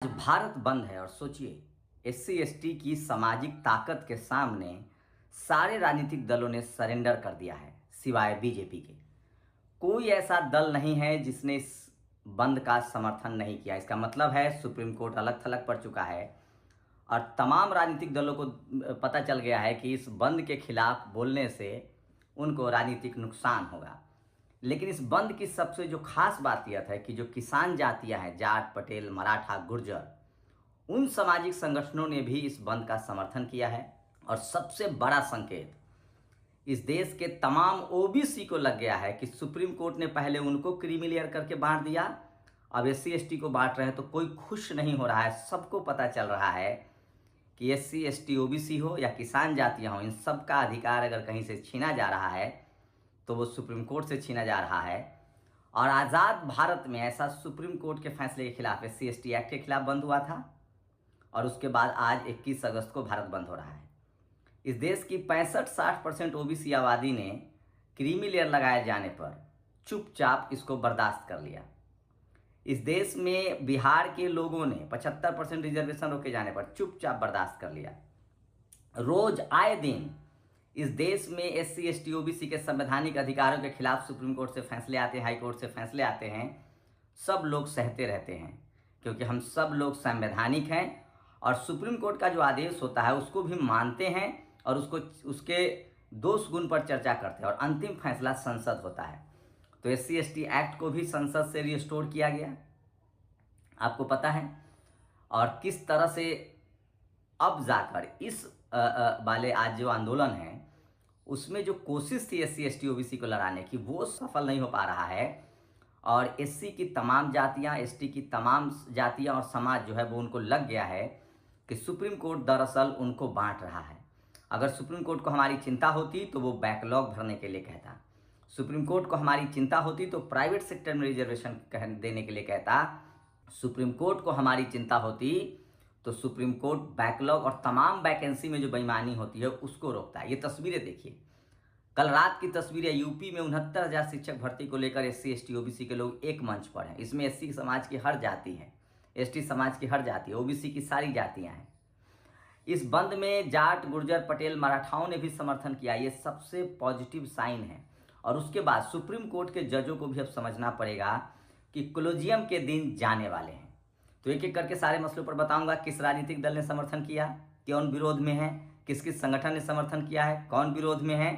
आज भारत बंद है और सोचिए एससी एसटी की सामाजिक ताकत के सामने सारे राजनीतिक दलों ने सरेंडर कर दिया है सिवाय बीजेपी के। कोई ऐसा दल नहीं है जिसने इस बंद का समर्थन नहीं किया। इसका मतलब है सुप्रीम कोर्ट अलग थलग पड़ चुका है और तमाम राजनीतिक दलों को पता चल गया है कि इस बंद के खिलाफ बोलने से उनको राजनीतिक नुकसान होगा। लेकिन इस बंद की सबसे जो खास बात यह है कि जो किसान जातियां हैं, जाट, पटेल, मराठा, गुर्जर, उन सामाजिक संगठनों ने भी इस बंद का समर्थन किया है। और सबसे बड़ा संकेत इस देश के तमाम ओबीसी को लग गया है कि सुप्रीम कोर्ट ने पहले उनको क्रीमी लेयर करके बांट दिया, अब एससी एसटी को बांट रहे हैं तो कोई खुश नहीं हो रहा है। सबको पता चल रहा है कि एससी एसटी ओबीसी हो या किसान जातियां हो, इन सब का अधिकार अगर कहीं से छीना जा रहा है तो वो सुप्रीम कोर्ट से छीना जा रहा है। और आज़ाद भारत में ऐसा सुप्रीम कोर्ट के फैसले के खिलाफ एससी एसटी एक्ट के खिलाफ बंद हुआ था और उसके बाद आज 21 अगस्त को भारत बंद हो रहा है। इस देश की 65-60% ओबीसी आबादी ने क्रीमी लेयर लगाए जाने पर चुपचाप इसको बर्दाश्त कर लिया। इस देश में बिहार के लोगों ने 75% रिजर्वेशन रोके जाने पर चुपचाप बर्दाश्त कर लिया। रोज आए दिन इस देश में एससी एसटी ओबीसी के संवैधानिक अधिकारों के खिलाफ सुप्रीम कोर्ट से फैसले आते हैं, हाई कोर्ट से फैसले आते हैं। सब लोग सहते रहते हैं क्योंकि हम सब लोग संवैधानिक हैं और सुप्रीम कोर्ट का जो आदेश होता है उसको भी मानते हैं और उसके दोष गुण पर चर्चा करते हैं और अंतिम फैसला संसद होता है। तो एससी एसटी एक्ट को भी संसद से रिस्टोर किया गया, आपको पता है। और किस तरह से अब जाकर इस वाले आज जो आंदोलन है उसमें जो कोशिश थी एससी एसटी ओबीसी को लड़ाने की वो सफल नहीं हो पा रहा है। और एससी की तमाम जातियां, एसटी की तमाम जातियां और समाज जो है वो उनको लग गया है कि सुप्रीम कोर्ट दरअसल उनको बांट रहा है। अगर सुप्रीम कोर्ट को हमारी चिंता होती तो वो बैकलॉग भरने के लिए कहता, सुप्रीम कोर्ट को हमारी चिंता होती तो प्राइवेट सेक्टर में रिजर्वेशन देने के लिए कहता, सुप्रीम कोर्ट को हमारी चिंता होती तो सुप्रीम कोर्ट बैकलॉग और तमाम वैकेंसी में जो बेईमानी होती है उसको रोकता है। ये तस्वीरें देखिए, कल रात की तस्वीरें, यूपी में 69,000 शिक्षक भर्ती को लेकर एससी एसटी ओबीसी के लोग एक मंच पर हैं। इसमें एससी समाज की हर जाति है, एसटी समाज की हर जाति है, ओबीसी की सारी जातियां हैं। इस बंद में जाट, गुर्जर, पटेल, मराठाओं ने भी समर्थन किया। ये सबसे पॉजिटिव साइन है। और उसके बाद सुप्रीम कोर्ट के जजों को भी अब समझना पड़ेगा कि कोलिजियम के दिन जाने वाले हैं। तो एक एक करके सारे मसलों पर बताऊंगा, किस राजनीतिक दल ने समर्थन किया, कौन विरोध में है, किस किस संगठन ने समर्थन किया है, कौन विरोध में है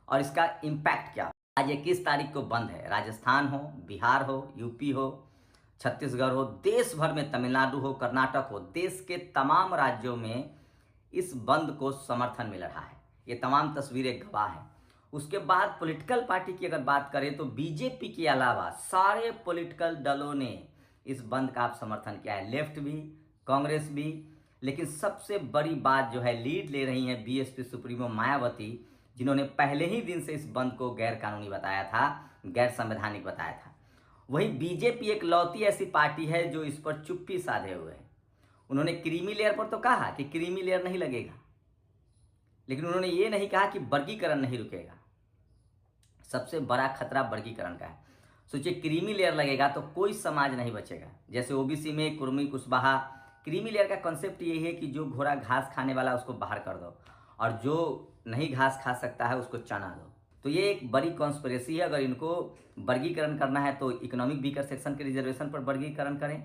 और इसका इम्पैक्ट क्या। आज 21 तारीख को बंद है। राजस्थान हो, बिहार हो, यूपी हो, छत्तीसगढ़ हो, देश भर में, तमिलनाडु हो, कर्नाटक हो, देश के तमाम राज्यों में इस बंद को समर्थन मिल रहा है। ये तमाम तस्वीरें गवाह हैं। उसके बाद पॉलिटिकल पार्टी की अगर बात करें तो बीजेपी के अलावा सारे पॉलिटिकल दलों ने इस बंद का समर्थन किया है, लेफ्ट भी, कांग्रेस भी। लेकिन सबसे बड़ी बात जो है, लीड ले रही है बीएसपी सुप्रीमो मायावती, जिन्होंने पहले ही दिन से इस बंद को गैर कानूनी बताया था, गैर संवैधानिक बताया था। वही बीजेपी एक लौती ऐसी पार्टी है जो इस पर चुप्पी साधे हुए है। उन्होंने क्रीमी लेयर पर तो कहा कि क्रीमी लेयर नहीं लगेगा, लेकिन उन्होंने ये नहीं कहा कि वर्गीकरण नहीं रुकेगा। सबसे बड़ा खतरा वर्गीकरण का है। सोचिए, क्रीमी लेयर लगेगा तो कोई समाज नहीं बचेगा। जैसे ओबीसी में कुर्मी, कुशवाहा, क्रीमी लेयर का कॉन्सेप्ट यही है कि जो घोड़ा घास खाने वाला उसको बाहर कर दो और जो नहीं घास खा सकता है उसको चना दो। तो ये एक बड़ी कॉन्स्पिरेसी है। अगर इनको वर्गीकरण करना है तो इकोनॉमिक वीकर सेक्शन के रिजर्वेशन पर वर्गीकरण करें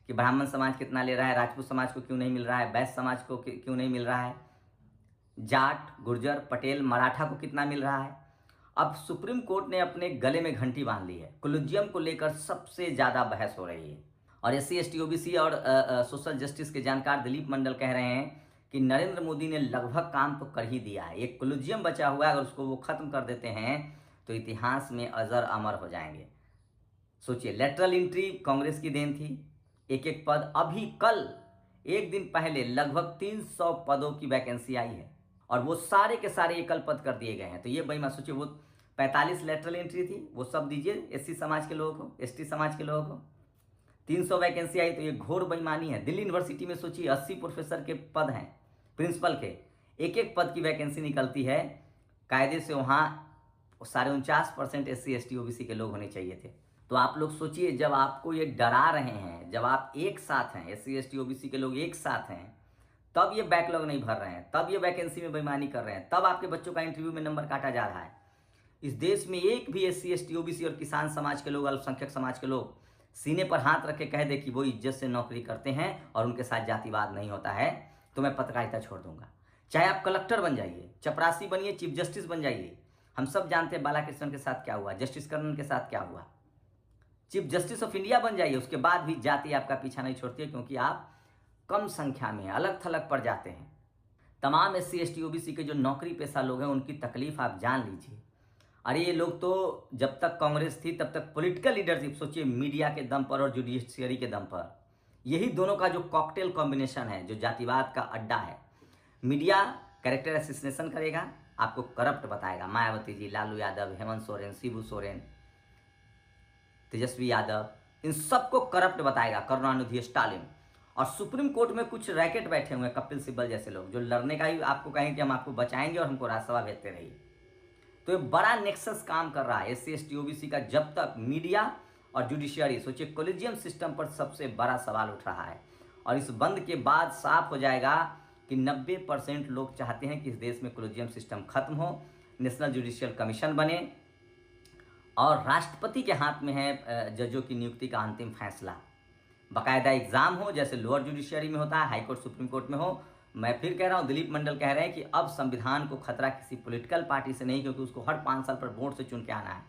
कि ब्राह्मण समाज कितना ले रहा है, राजपूत समाज को क्यों नहीं मिल रहा है, वैश्य समाज को क्यों नहीं मिल रहा है, जाट, गुर्जर, पटेल, मराठा को कितना मिल रहा है। अब सुप्रीम कोर्ट ने अपने गले में घंटी बांध ली है। कोलिजियम को लेकर सबसे ज़्यादा बहस हो रही है और एससी एसटी ओबीसी और सोशल जस्टिस के जानकार दिलीप मंडल कह रहे हैं कि नरेंद्र मोदी ने लगभग काम तो कर ही दिया है। एक कोलिजियम बचा हुआ है, अगर उसको वो खत्म कर देते हैं तो इतिहास में अजर अमर हो जाएंगे। सोचिए, लेटरल एंट्री कांग्रेस की देन थी, एक एक पद। अभी कल एक दिन पहले लगभग 300 पदों की वैकेंसी आई है और वो सारे के सारे एकल पद कर दिए गए हैं। तो ये बेईमान, सोचिए, वो 45 लेटरल एंट्री थी, वो सब दीजिए एससी समाज के लोगों को, एसटी समाज के लोगों को। 300 वैकेंसी आई तो ये घोर बेईमानी है। दिल्ली यूनिवर्सिटी में सोचिए 80 प्रोफेसर के पद हैं, प्रिंसिपल के, एक एक पद की वैकेंसी निकलती है। कायदे से वहाँ 49.5% एससी एसटी ओबीसी के लोग होने चाहिए थे। तो आप लोग सोचिए, जब आपको ये डरा रहे हैं, जब आप एक साथ हैं, SC ST OBC के लोग एक साथ हैं, तब ये बैकलॉग नहीं भर रहे हैं, तब ये वैकेंसी में बेईमानी कर रहे हैं, तब आपके बच्चों का इंटरव्यू में नंबर काटा जा रहा है। इस देश में एक भी SC ST OBC और किसान समाज के लोग, अल्पसंख्यक समाज के लोग सीने पर हाथ रख के कह दे कि वो इज्जत से नौकरी करते हैं और उनके साथ जातिवाद नहीं होता है, तो मैं पत्रकारिता छोड़ दूंगा। चाहे आप कलेक्टर बन जाइए, चपरासी बनिए, चीफ जस्टिस बन जाइए। हम सब जानते हैं बालाकृष्णन के साथ क्या हुआ, जस्टिस कर्नन के साथ क्या हुआ। चीफ जस्टिस ऑफ इंडिया बन जाइए, उसके बाद भी जाति आपका पीछा नहीं छोड़ती है, क्योंकि आप कम संख्या में अलग थलग पड़ जाते हैं। तमाम SC ST OBC के जो नौकरी पेशा लोग हैं, उनकी तकलीफ आप जान लीजिए। अरे ये लोग तो जब तक कांग्रेस थी तब तक पॉलिटिकल लीडरशिप, सोचिए, मीडिया के दम पर और जुडिशियरी के दम पर, यही दोनों का जो कॉकटेल कॉम्बिनेशन है, जो जातिवाद का अड्डा है। मीडिया कैरेक्टर एसिसिनेशन करेगा, आपको करप्ट बताएगा, मायावती जी, लालू यादव, हेमंत सोरेन, शिबू सोरेन, तेजस्वी यादव, इन सबको करप्ट बताएगा, करुणानिधि, स्टालिन। और सुप्रीम कोर्ट में कुछ रैकेट बैठे हुए हैं, कपिल सिब्बल जैसे लोग, जो लड़ने का ही आपको कहेंगे कि हम आपको बचाएंगे और हमको राज्यसभा भेजते रहिए। तो ये बड़ा नेक्सस काम कर रहा है SC ST OBC का, जब तक मीडिया और जुडिशियरी, सोचिए, कोलिजियम सिस्टम पर सबसे बड़ा सवाल उठ रहा है। और इस बंद के बाद साफ हो जाएगा कि 90% लोग चाहते हैं कि इस देश में कोलिजियम सिस्टम खत्म हो, नेशनल जुडिशियल कमीशन बने और राष्ट्रपति के हाथ में है जजों की नियुक्ति का अंतिम फैसला। बाकायदा एग्जाम हो, जैसे लोअर जुडिशियरी में होता है, हाई कोर्ट सुप्रीम कोर्ट में हो। मैं फिर कह रहा हूँ, दिलीप मंडल कह रहे हैं कि अब संविधान को खतरा किसी पॉलिटिकल पार्टी से नहीं, क्योंकि उसको हर 5 साल पर वोट से चुन के आना है।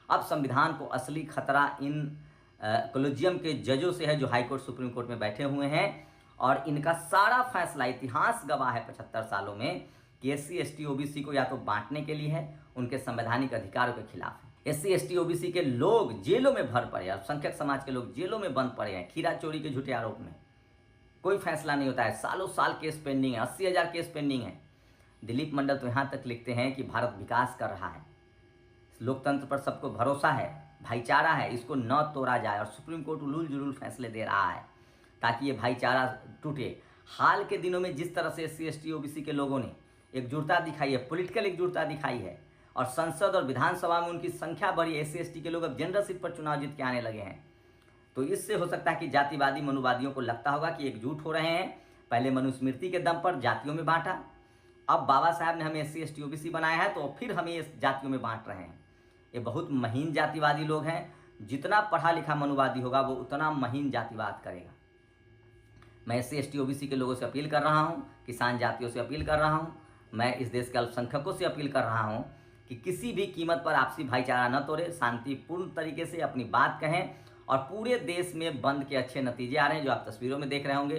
अब संविधान को असली खतरा इन कोलिजियम के जजों से है, जो हाई कोर्ट सुप्रीम कोर्ट में बैठे हुए हैं। और इनका सारा फैसला, इतिहास गवाह है 75 सालों में, कि SC ST OBC को या तो बांटने के लिए है, उनके संवैधानिक अधिकारों के खिलाफ है। SC ST OBC के लोग जेलों में भर पड़े, अल्पसंख्यक समाज के लोग जेलों में बंद पड़े हैं, खीरा चोरी के झूठे आरोप में। कोई फैसला नहीं होता है, सालों साल केस पेंडिंग है, 80,000 केस पेंडिंग है। दिलीप मंडल तो यहाँ तक लिखते हैं कि भारत विकास कर रहा है, लोकतंत्र पर सबको भरोसा है, भाईचारा है, इसको न तोड़ा जाए। और सुप्रीम कोर्ट उलूल जुलूल फैसले दे रहा है ताकि ये भाईचारा टूटे। हाल के दिनों में जिस तरह से SC ST OBC के लोगों ने एकजुटता दिखाई है, पॉलिटिकल एकजुटता दिखाई है, और संसद और विधानसभा में उनकी संख्या बढ़ी, SC ST के लोग अब जनरल सीट पर चुनाव जीत के आने लगे हैं। तो इससे हो सकता है कि जातिवादी मनुवादियों को लगता होगा कि एकजुट हो रहे हैं। पहले मनुस्मृति के दम पर जातियों में बांटा, अब बाबा साहब ने हमें SC ST OBC बनाया है, तो फिर हमें इस जातियों में बांट रहे हैं। ये बहुत महीन जातिवादी लोग हैं। जितना पढ़ा लिखा मनुवादी होगा वो उतना महीन जातिवाद करेगा। मैं SC ST OBC के लोगों से अपील कर रहा हूँ, किसान जातियों से अपील कर रहा हूँ, मैं इस देश के अल्पसंख्यकों से अपील कर रहा हूँ कि किसी भी कीमत पर आपसी भाईचारा न तोड़े, शांतिपूर्ण तरीके से अपनी बात कहें। और पूरे देश में बंद के अच्छे नतीजे आ रहे हैं, जो आप तस्वीरों में देख रहे होंगे।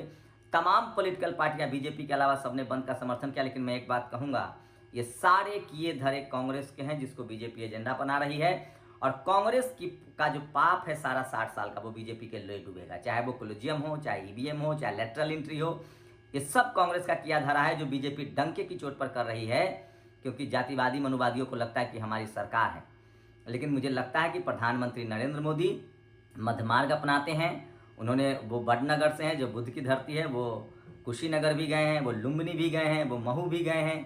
तमाम पॉलिटिकल पार्टियां, बीजेपी के अलावा सबने बंद का समर्थन किया। लेकिन मैं एक बात कहूँगा, ये सारे किए धरे कांग्रेस के हैं, जिसको बीजेपी एजेंडा बना रही है। और कांग्रेस का जो पाप है सारा 60 साल का, वो बीजेपी के लिए डूबेगा। चाहे वो कोलिजियम हो, चाहे EVM हो, चाहे लेटरल एंट्री हो, ये सब कांग्रेस का किया धरा है, जो बीजेपी डंके की चोट पर कर रही है। क्योंकि जातिवादी मनुवादियों को लगता है कि हमारी सरकार है, लेकिन मुझे लगता है कि प्रधानमंत्री नरेंद्र मोदी मध्यमार्ग अपनाते हैं। उन्होंने, वो बड़नगर से हैं, जो बुद्ध की धरती है, वो कुशीनगर भी गए हैं, वो लुम्बिनी भी गए हैं, वो महू भी गए हैं,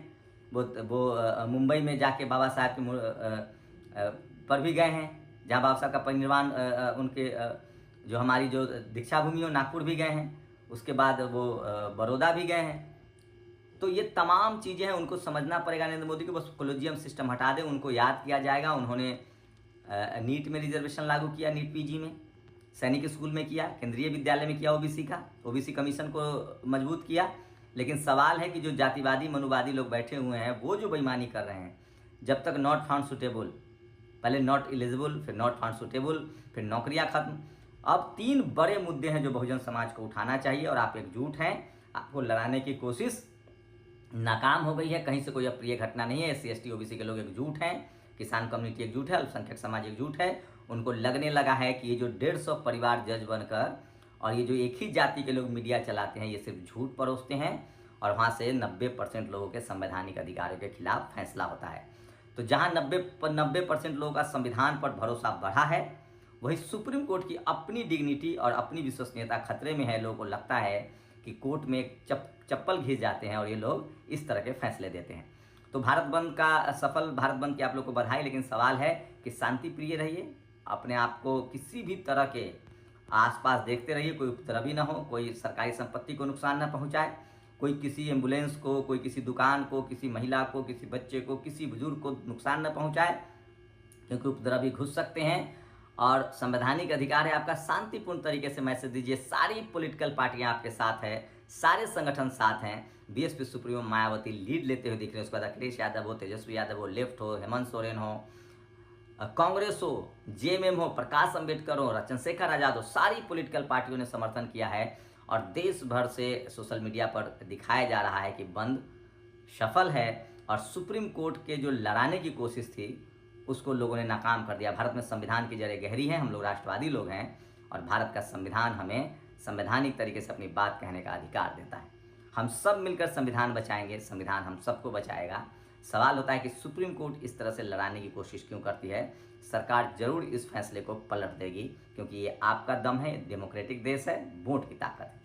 वो मुंबई में जाके बाबा साहब के पर भी गए हैं, जहाँ बाबा साहब का परिनिर्वाण, उनके जो हमारी जो दीक्षा भूमि हो, नागपुर भी गए हैं। उसके बाद वो बड़ौदा भी गए हैं। तो ये तमाम चीज़ें हैं, उनको समझना पड़ेगा नरेंद्र मोदी को। बस कोलिजियम सिस्टम हटा दें, उनको याद किया जाएगा। उन्होंने नीट में रिजर्वेशन लागू किया, नीट PG में, सैनिक स्कूल में किया, केंद्रीय विद्यालय में किया, OBC कमीशन को मजबूत किया। लेकिन सवाल है कि जो जातिवादी मनुवादी लोग बैठे हुए हैं, वो जो बेईमानी कर रहे हैं, जब तक नॉट फाउंड सुटेबल, पहले नॉट एलिजिबल, फिर नॉट फाउंड सुटेबल, फिर नौकरियां खत्म। अब 3 बड़े मुद्दे हैं जो बहुजन समाज को उठाना चाहिए, और आप एकजुट हैं। आपको लड़ाने की कोशिश नाकाम हो गई है, कहीं से कोई अप्रिय घटना नहीं है। SC ST OBC के लोग एकजुट हैं, किसान कम्युनिटी एकजुट है, अल्पसंख्यक समाज एकजुट है। उनको लगने लगा है कि ये जो 150 परिवार जज बनकर और ये जो एक ही जाति के लोग मीडिया चलाते हैं, ये सिर्फ झूठ परोसते हैं, और वहाँ से 90% लोगों के संवैधानिक अधिकारों के खिलाफ फैसला होता है। तो जहाँ 90% लोगों का संविधान पर भरोसा बढ़ा है, वही सुप्रीम कोर्ट की अपनी डिग्निटी और अपनी विश्वसनीयता खतरे में है। लोगों को लगता है कि कोर्ट में चप्पल घिस जाते हैं और ये लोग इस तरह के फैसले देते हैं। तो भारत बंद का, सफल भारत बंद की आप लोग को बधाई। लेकिन सवाल है कि शांति प्रिय रहिए, अपने आप को किसी भी तरह के आसपास देखते रहिए, कोई उपद्रवी ना हो, कोई सरकारी संपत्ति को नुकसान ना पहुंचाए, कोई किसी एम्बुलेंस को, कोई किसी दुकान को, किसी महिला को, किसी बच्चे को, किसी बुजुर्ग को नुकसान न पहुंचाए, क्योंकि उपद्रवी घुस सकते हैं। और संवैधानिक अधिकार है आपका, शांतिपूर्ण तरीके से मैसेज दीजिए। सारी पॉलिटिकल पार्टियां आपके साथ है, सारे संगठन साथ हैं। बीएसपी सुप्रीमो मायावती लीड लेते हुए दिख रहे हैं, उसके बाद अखिलेश यादव हो, तेजस्वी यादव हो, लेफ्ट हो, हेमंत सोरेन हो, कांग्रेस हो, जेएमएम हो, प्रकाश अंबेडकर हो, चंद्रशेखर आजाद हो, सारी पॉलिटिकल पार्टियों ने समर्थन किया है। और देश भर से सोशल मीडिया पर दिखाया जा रहा है कि बंद सफल है और सुप्रीम कोर्ट के जो लड़ाने की कोशिश थी उसको लोगों ने नाकाम कर दिया। भारत में संविधान की जड़ें गहरी हैं, हम लोग राष्ट्रवादी लोग हैं और भारत का संविधान हमें संवैधानिक तरीके से अपनी बात कहने का अधिकार देता है। हम सब मिलकर संविधान बचाएंगे, संविधान हम सबको बचाएगा। सवाल होता है कि सुप्रीम कोर्ट इस तरह से लड़ाने की कोशिश क्यों करती है। सरकार जरूर इस फैसले को पलट देगी, क्योंकि ये आपका दम है, डेमोक्रेटिक देश है, वोट की ताकत है।